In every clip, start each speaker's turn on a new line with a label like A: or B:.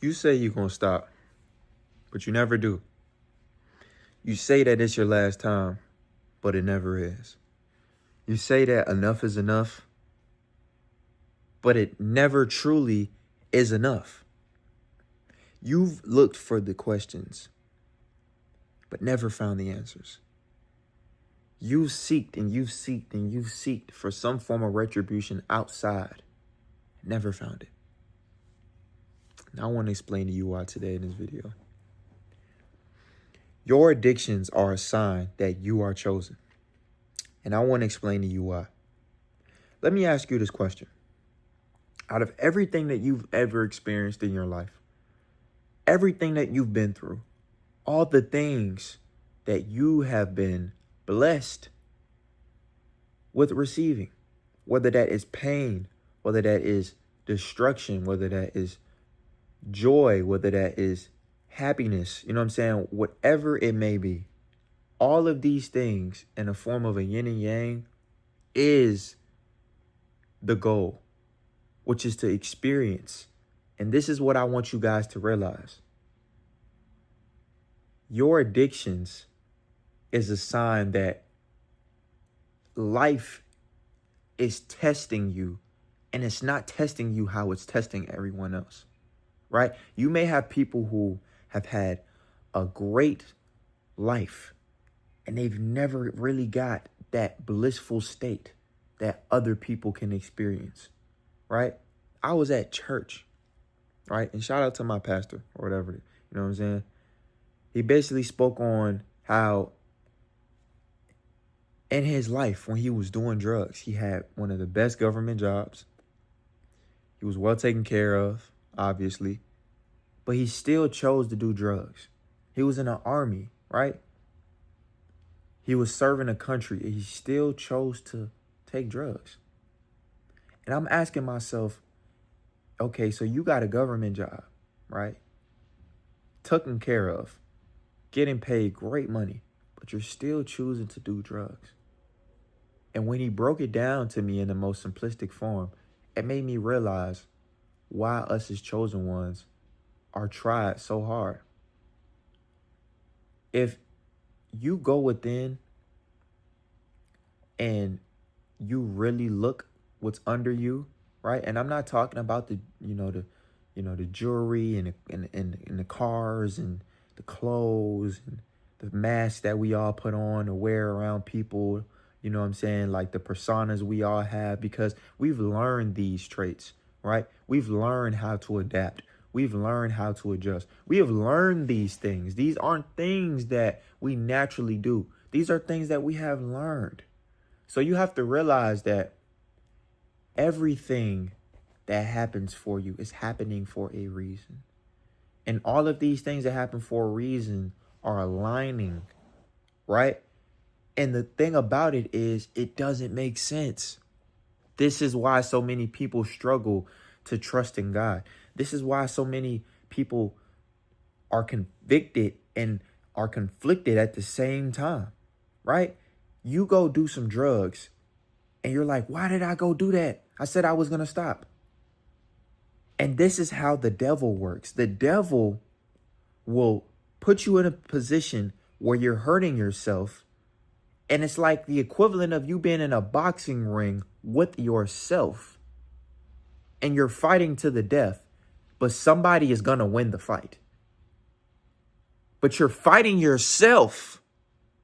A: You say you're going to stop, but you never do. You say that it's your last time, but it never is. You say that enough is enough, but it never truly is enough. You've looked for the questions, but never found the answers. You've seeked and you've seeked and you've seeked for some form of retribution outside. Never found it. Now I want to explain to you why today in this video. Your addictions are a sign that you are chosen. And I want to explain to you why. Let me ask you this question. Out of everything that you've ever experienced in your life, everything that you've been through, all the things that you have been blessed with receiving, whether that is pain, whether that is destruction, whether that is joy, whether that is happiness, you know what I'm saying? Whatever it may be, all of these things in the form of a yin and yang is the goal, which is to experience. And this is what I want you guys to realize. Your addictions is a sign that life is testing you, and it's not testing you how it's testing everyone else, right? You may have people who have had a great life and they've never really got that blissful state that other people can experience, right? I was at church, right? And shout out to my pastor or whatever, you know what I'm saying? He basically spoke on how in his life, when he was doing drugs, he had one of the best government jobs. He was well taken care of, obviously, but he still chose to do drugs. He was in the army, right? He was serving a country, and he still chose to take drugs. And I'm asking myself, okay, so you got a government job, right? Taken care of, getting paid great money, but you're still choosing to do drugs. And when he broke it down to me in the most simplistic form, it made me realize why us as chosen ones are tried so hard. If you go within and you really look what's under you, right? And I'm not talking about the jewelry and the cars and the clothes and the masks that we all put on to wear around people. You know what I'm saying? Like the personas we all have, because we've learned these traits, right? We've learned how to adapt. We've learned how to adjust. We have learned these things. These aren't things that we naturally do. These are things that we have learned. So you have to realize that everything that happens for you is happening for a reason. And all of these things that happen for a reason are aligning, right? And the thing about it is, it doesn't make sense. This is why so many people struggle to trust in God. This is why so many people are convicted and are conflicted at the same time, right? You go do some drugs and you're like, why did I go do that? I said I was going to stop. And this is how the devil works. The devil will put you in a position where you're hurting yourself. And it's like the equivalent of you being in a boxing ring with yourself. And you're fighting to the death, but somebody is going to win the fight. But you're fighting yourself,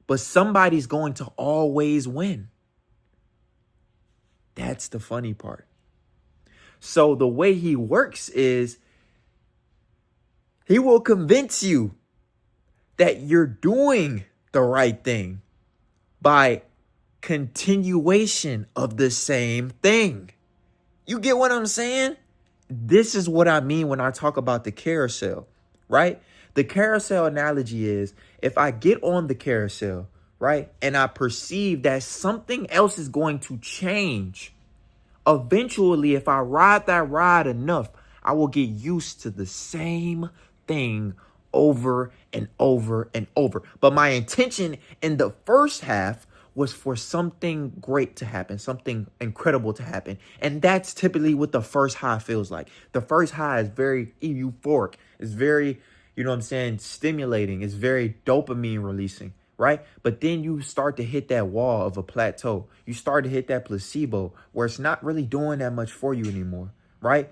A: but somebody's going to always win. That's the funny part. So the way he works is he will convince you that you're doing the right thing by continuation of the same thing. You get what I'm saying? This is what I mean when I talk about the carousel, right? The carousel analogy is, if I get on the carousel, right, and I perceive that something else is going to change, eventually, if I ride that ride enough, I will get used to the same thing over and over and over. But my intention in the first half was for something great to happen, something incredible to happen. And that's typically what the first high feels like. The first high is very euphoric. It's very, you know what I'm saying, stimulating. It's very dopamine releasing, right? But then you start to hit that wall of a plateau. You start to hit that placebo where it's not really doing that much for you anymore, right?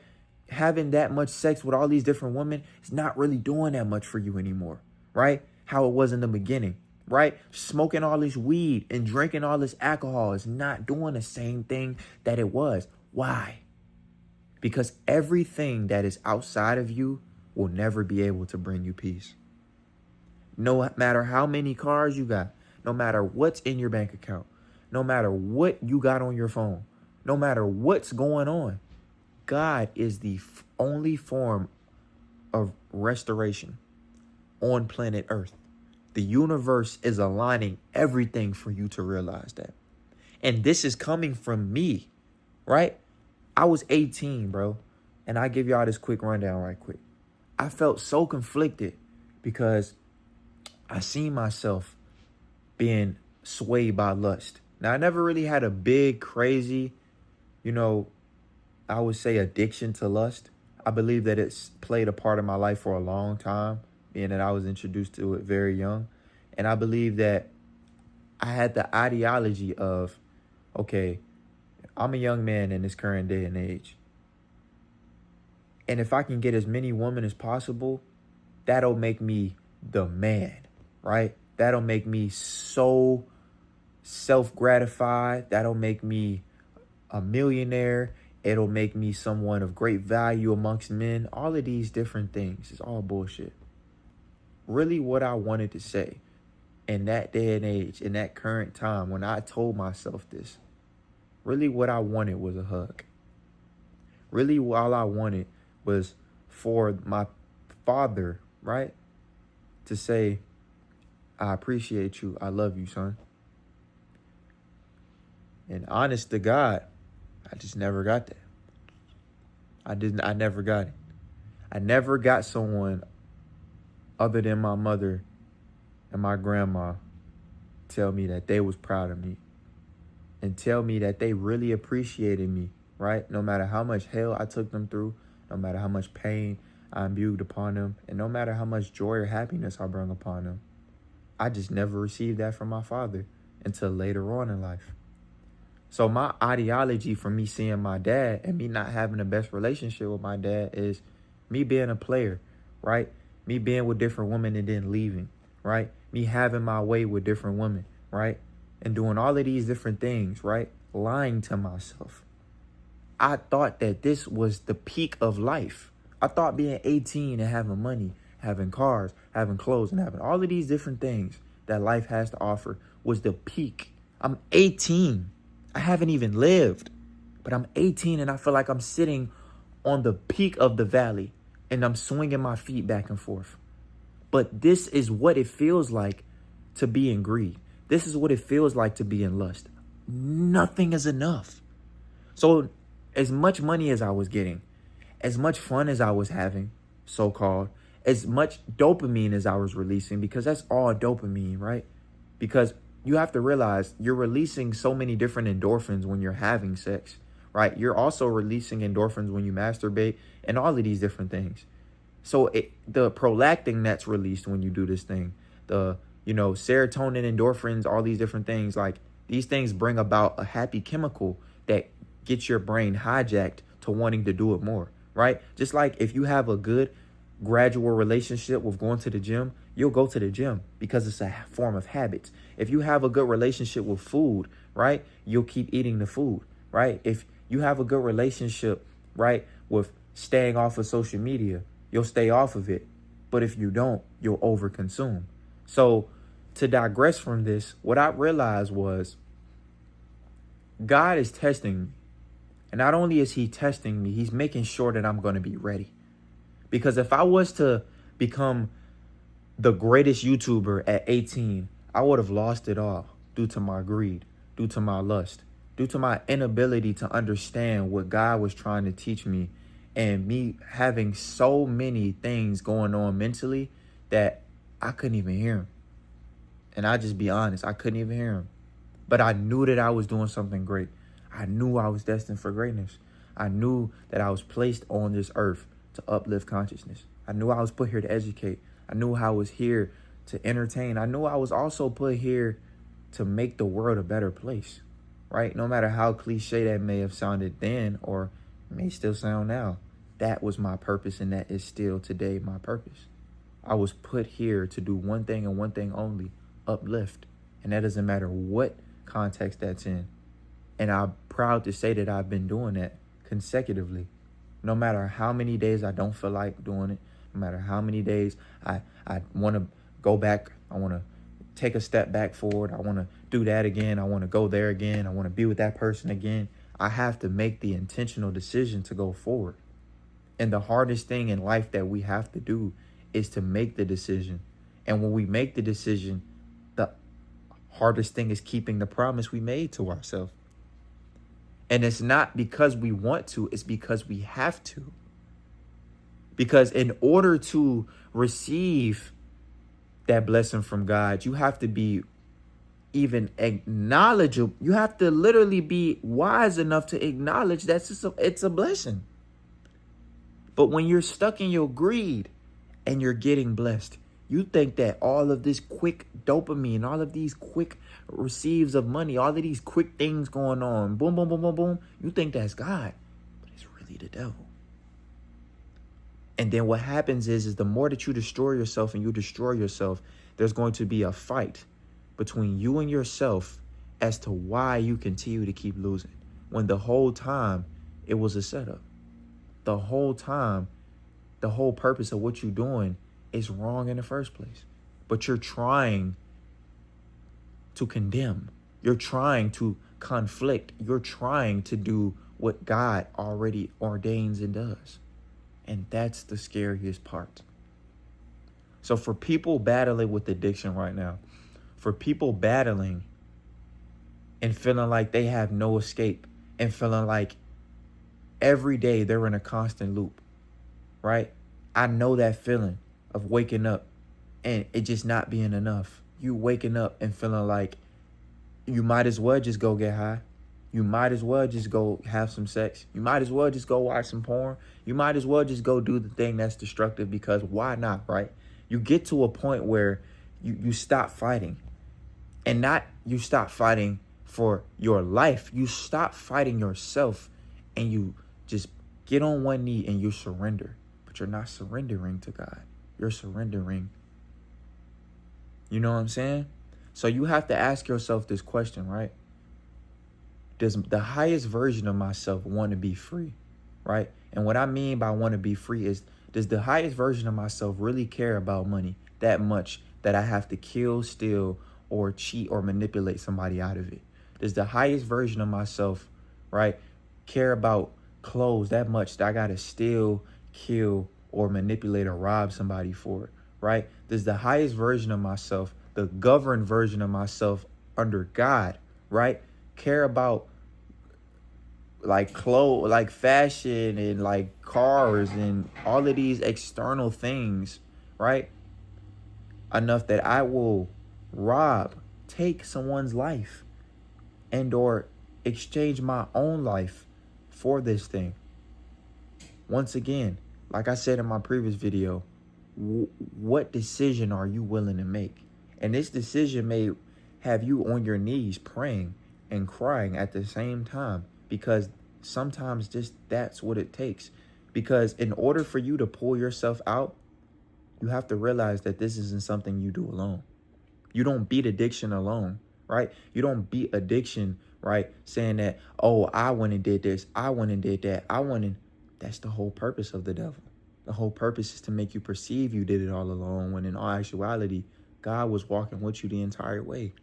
A: Having that much sex with all these different women is not really doing that much for you anymore, right? How it was in the beginning, right? Smoking all this weed and drinking all this alcohol is not doing the same thing that it was. Why? Because everything that is outside of you will never be able to bring you peace. No matter how many cars you got, no matter what's in your bank account, no matter what you got on your phone, no matter what's going on, God is the only form of restoration on planet Earth. The universe is aligning everything for you to realize that. And this is coming from me, right? I was 18, bro. And I give y'all this quick rundown right quick. I felt so conflicted because I seen myself being swayed by lust. Now, I never really had a big, crazy, I would say addiction to lust. I believe that it's played a part in my life for a long time, being that I was introduced to it very young. And I believe that I had the ideology of, okay, I'm a young man in this current day and age. And if I can get as many women as possible, that'll make me the man, right? That'll make me so self-gratified. That'll make me a millionaire. It'll make me someone of great value amongst men. All of these different things is all bullshit. Really what I wanted to say in that day and age, in that current time, when I told myself this, really what I wanted was a hug. Really all I wanted was for my father, right, to say, I appreciate you. I love you, son. And honest to God, I just never got that. I never got it. I never got someone other than my mother and my grandma tell me that they was proud of me and tell me that they really appreciated me, right? No matter how much hell I took them through, no matter how much pain I imbued upon them, and no matter how much joy or happiness I brought upon them. I just never received that from my father until later on in life. So my ideology for me seeing my dad and me not having the best relationship with my dad is me being a player, right? Me being with different women and then leaving, right? Me having my way with different women, right? And doing all of these different things, right? Lying to myself. I thought that this was the peak of life. I thought being 18 and having money, having cars, having clothes, and having all of these different things that life has to offer was the peak. I'm 18. I haven't even lived, but I'm 18 and I feel like I'm sitting on the peak of the valley and I'm swinging my feet back and forth. But this is what it feels like to be in greed. This is what it feels like to be in lust. Nothing is enough. So as much money as I was getting, as much fun as I was having, so-called, as much dopamine as I was releasing, because that's all dopamine, right? Because you have to realize you're releasing so many different endorphins when you're having sex, right? You're also releasing endorphins when you masturbate and all of these different things. So the prolactin that's released when you do this thing, the, serotonin, endorphins, all these different things, like these things bring about a happy chemical that gets your brain hijacked to wanting to do it more, right? Just like if you have a good gradual relationship with going to the gym, you'll go to the gym because it's a form of habits. If you have a good relationship with food, right, you'll keep eating the food, right? If you have a good relationship, right, with staying off of social media, you'll stay off of it. But if you don't, you'll overconsume. So to digress from this, what I realized was God is testing me. And not only is he testing me, he's making sure that I'm going to be ready. Because if I was to become the greatest YouTuber at 18, I would have lost it all due to my greed, due to my lust, due to my inability to understand what God was trying to teach me, and me having so many things going on mentally that I couldn't even hear him. And I just be honest, I couldn't even hear him. But I knew that I was doing something great. I knew I was destined for greatness. I knew that I was placed on this earth to uplift consciousness. I knew I was put here to educate. I knew I was here to entertain. I knew I was also put here to make the world a better place, right? No matter how cliche that may have sounded then or may still sound now, that was my purpose, and that is still today my purpose. I was put here to do one thing and one thing only, uplift. And that doesn't matter what context that's in. And I'm proud to say that I've been doing that consecutively. No matter how many days I don't feel like doing it, no matter how many days I want to go back, I want to take a step back forward, I want to do that again, I want to go there again, I want to be with that person again, I have to make the intentional decision to go forward. And the hardest thing in life that we have to do is to make the decision. And when we make the decision, the hardest thing is keeping the promise we made to ourselves. And it's not because we want to, it's because we have to. Because in order to receive that blessing from God, you have to be even acknowledgeable. You have to literally be wise enough to acknowledge that it's a blessing. But when you're stuck in your greed and you're getting blessed, you think that all of this quick dopamine, all of these quick receives of money, all of these quick things going on, boom, boom, boom, boom, boom, you think that's God, but it's really the devil. And then what happens is the more that you destroy yourself and you destroy yourself, there's going to be a fight between you and yourself as to why you continue to keep losing, when the whole time it was a setup. The whole time, the whole purpose of what you're doing is wrong in the first place. But you're trying to condemn. You're trying to conflict. You're trying to do what God already ordains and does. And that's the scariest part. So for people battling with addiction right now, for people battling and feeling like they have no escape and feeling like every day they're in a constant loop, right? I know that feeling of waking up and it just not being enough. You waking up and feeling like you might as well just go get high. You might as well just go have some sex. You might as well just go watch some porn. You might as well just go do the thing that's destructive, because why not, right? You get to a point where you stop fighting. And not you stop fighting for your life. You stop fighting yourself and you just get on one knee and you surrender. But you're not surrendering to God. You're surrendering. You know what I'm saying? So you have to ask yourself this question, right? Does the highest version of myself want to be free, right? And what I mean by want to be free is, does the highest version of myself really care about money that much that I have to kill, steal, or cheat or manipulate somebody out of it? Does the highest version of myself, right, care about clothes that much that I got to steal, kill, or manipulate or rob somebody for it, right? Does the highest version of myself, the governed version of myself under God, right, care about like clothes, like fashion and like cars and all of these external things, right, enough that I will rob, take someone's life, and or exchange my own life for this thing? Once again, like I said in my previous video, what decision are you willing to make? And this decision may have you on your knees praying and crying at the same time, because sometimes just that's what it takes. Because in order for you to pull yourself out, you have to realize that this isn't something you do alone. You don't beat addiction alone, right? You don't beat addiction, right, saying that, oh, I went and did this, I went and did that, that's the whole purpose of the devil. The whole purpose is to make you perceive you did it all alone, when in all actuality, God was walking with you the entire way.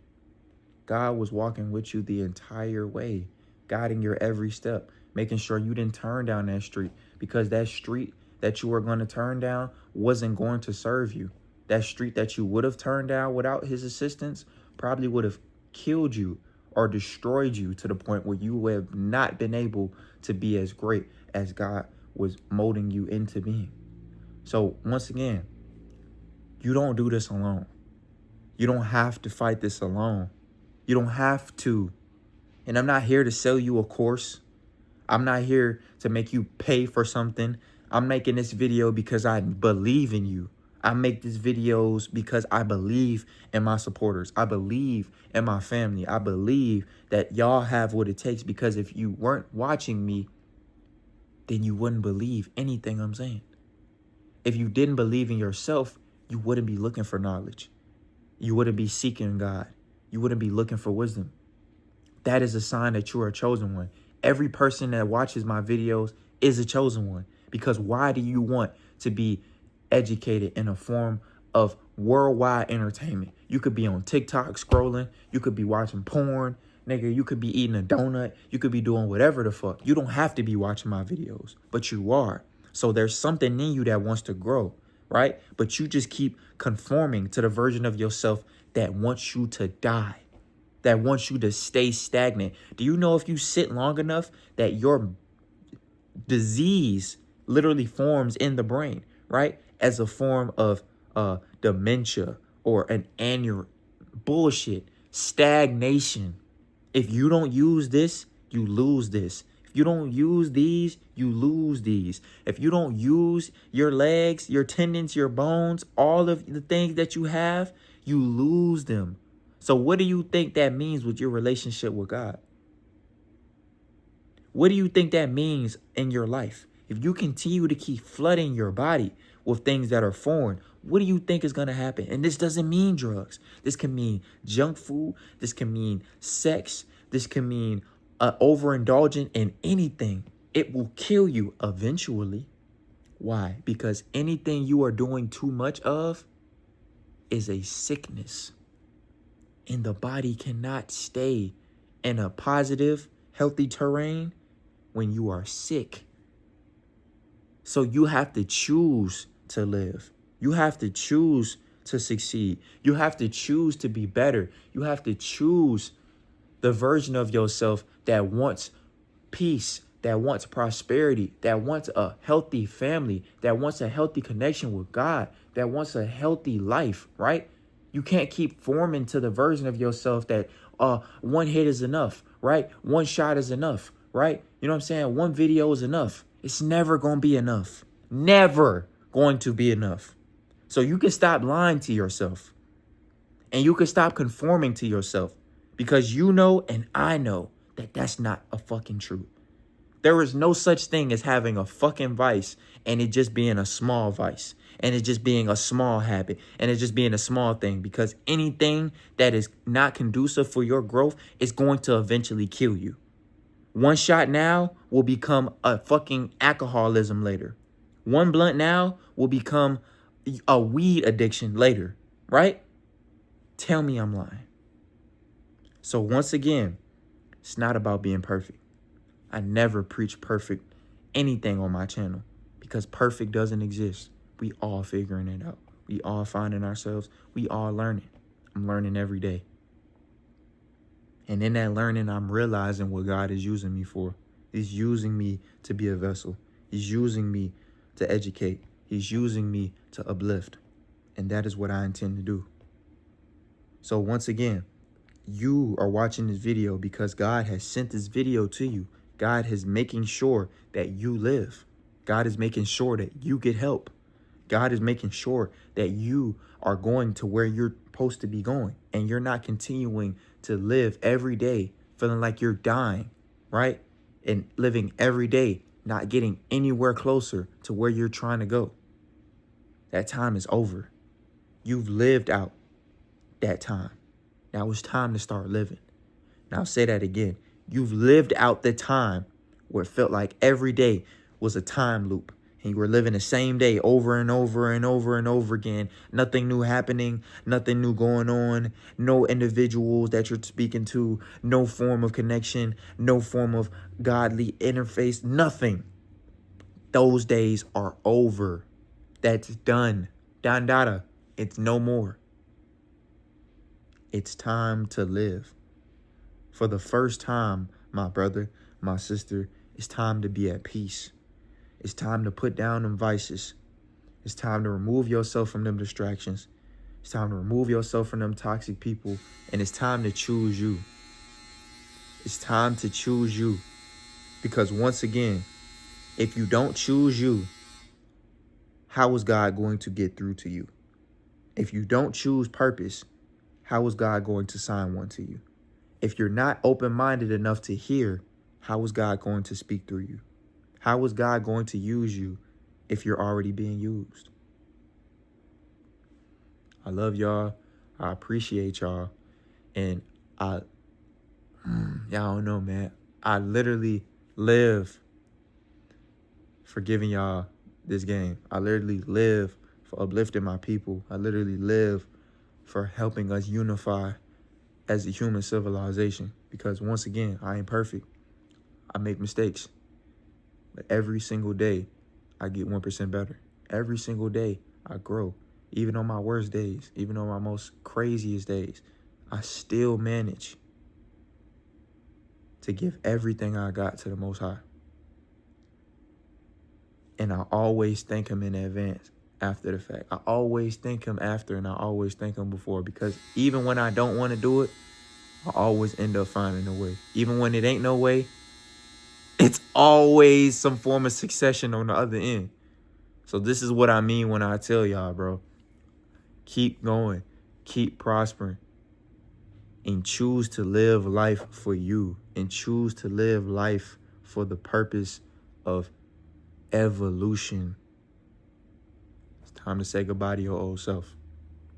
A: God was walking with you the entire way, guiding your every step, making sure you didn't turn down that street, because that street that you were going to turn down wasn't going to serve you. That street that you would have turned down without his assistance probably would have killed you or destroyed you to the point where you would have not been able to be as great as God was molding you into being. So once again, you don't do this alone. You don't have to fight this alone. You don't have to. And I'm not here to sell you a course. I'm not here to make you pay for something. I'm making this video because I believe in you. I make these videos because I believe in my supporters. I believe in my family. I believe that y'all have what it takes, because if you weren't watching me, then you wouldn't believe anything I'm saying. If you didn't believe in yourself, you wouldn't be looking for knowledge. You wouldn't be seeking God. You wouldn't be looking for wisdom. That is a sign that you are a chosen one. Every person that watches my videos is a chosen one. Because why do you want to be educated in a form of worldwide entertainment? You could be on TikTok scrolling. You could be watching porn. Nigga, you could be eating a donut. You could be doing whatever the fuck. You don't have to be watching my videos, but you are. So there's something in you that wants to grow, right? But you just keep conforming to the version of yourself that wants you to die, that wants you to stay stagnant. Do you know if you sit long enough that your disease literally forms in the brain, right? As a form of dementia or an aneurysm. Bullshit. Stagnation. If you don't use this, you lose this. If you don't use these, you lose these. If you don't use your legs, your tendons, your bones, all of the things that you have, you lose them. So what do you think that means with your relationship with God? What do you think that means in your life? If you continue to keep flooding your body with things that are foreign, what do you think is going to happen? And this doesn't mean drugs. This can mean junk food. This can mean sex. This can mean overindulgent in anything. It will kill you eventually. Why? Because anything you are doing too much of is a sickness. And the body cannot stay in a positive, healthy terrain when you are sick. So you have to choose to live. You have to choose to succeed. You have to choose to be better. You have to choose the version of yourself that wants peace, that wants prosperity, that wants a healthy family, that wants a healthy connection with God, that wants a healthy life, right? You can't keep forming to the version of yourself that one hit is enough, right? One shot is enough, right? You know what I'm saying? One video is enough. It's never going to be enough. Never going to be enough. So you can stop lying to yourself, and you can stop conforming to yourself, because you know and I know that that's not a fucking truth. There is no such thing as having a fucking vice and it just being a small vice, and it just being a small habit, and it just being a small thing, because anything that is not conducive for your growth is going to eventually kill you. One shot now will become a fucking alcoholism later. One blunt now will become a weed addiction later, right? Tell me I'm lying. So once again, it's not about being perfect. I never preach perfect anything on my channel, because perfect doesn't exist. We all figuring it out. We all finding ourselves. We all learning. I'm learning every day. And in that learning, I'm realizing what God is using me for. He's using me to be a vessel. He's using me to educate. He's using me to uplift. And that is what I intend to do. So once again, you are watching this video because God has sent this video to you. God is making sure that you live. God is making sure that you get help. God is making sure that you are going to where you're supposed to be going, and you're not continuing to live every day feeling like you're dying, right? And living every day not getting anywhere closer to where you're trying to go. That time is over. You've lived out that time. Now it's time to start living. Now I'll say that again. You've lived out the time where it felt like every day was a time loop, and you were living the same day over and over and over and over again. Nothing new happening, nothing new going on, no individuals that you're speaking to, no form of connection, no form of godly interface, nothing. Those days are over. That's done. Done data. It's no more. It's time to live. For the first time, my brother, my sister, it's time to be at peace. It's time to put down them vices. It's time to remove yourself from them distractions. It's time to remove yourself from them toxic people. And it's time to choose you. It's time to choose you. Because once again, if you don't choose you, how is God going to get through to you? If you don't choose purpose, how is God going to sign one to you? If you're not open-minded enough to hear, how is God going to speak through you? How is God going to use you if you're already being used? I love y'all. I appreciate y'all. And y'all don't know, man. I literally live for giving y'all this game. I literally live for uplifting my people. I literally live for helping us unify as a human civilization. Because once again, I ain't perfect. I make mistakes. But every single day, I get 1% better. Every single day, I grow. Even on my worst days, even on my most craziest days, I still manage to give everything I got to the Most High. And I always thank him in advance after the fact. I always thank him after, and I always thank him before, because even when I don't want to do it, I always end up finding a way. Even when it ain't no way, it's always some form of succession on the other end. So this is what I mean when I tell y'all, bro. Keep going. Keep prospering. And choose to live life for you. And choose to live life for the purpose of evolution. It's time to say goodbye to your old self.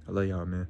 A: I love y'all, man.